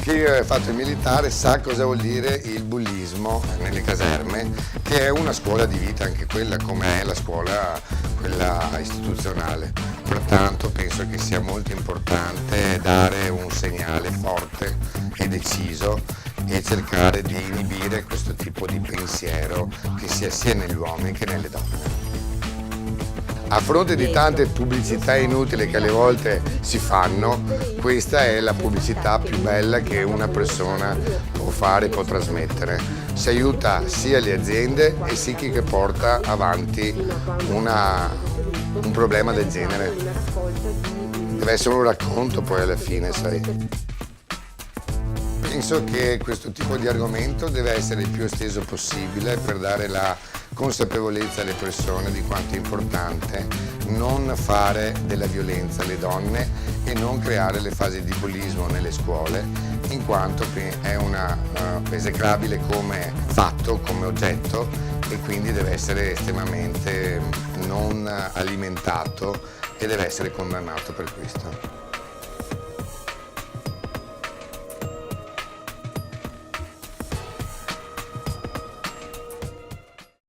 Chi ha fatto il militare sa cosa vuol dire il bullismo nelle caserme, che è una scuola di vita anche quella, come è la scuola, quella istituzionale. Pertanto penso che sia molto importante dare un segnale forte e deciso e cercare di inibire questo tipo di pensiero che sia sia negli uomini che nelle donne. A fronte di tante pubblicità inutili che alle volte si fanno, questa è la pubblicità più bella che una persona può fare e può trasmettere. Si aiuta sia le aziende e sia chi che porta avanti un problema del genere. Deve essere un racconto poi alla fine, sai. Penso che questo tipo di argomento deve essere il più esteso possibile per dare la consapevolezza alle persone di quanto è importante non fare della violenza alle donne e non creare le fasi di bullismo nelle scuole, in quanto è esecrabile come fatto, come oggetto, e quindi deve essere estremamente non alimentato e deve essere condannato per questo.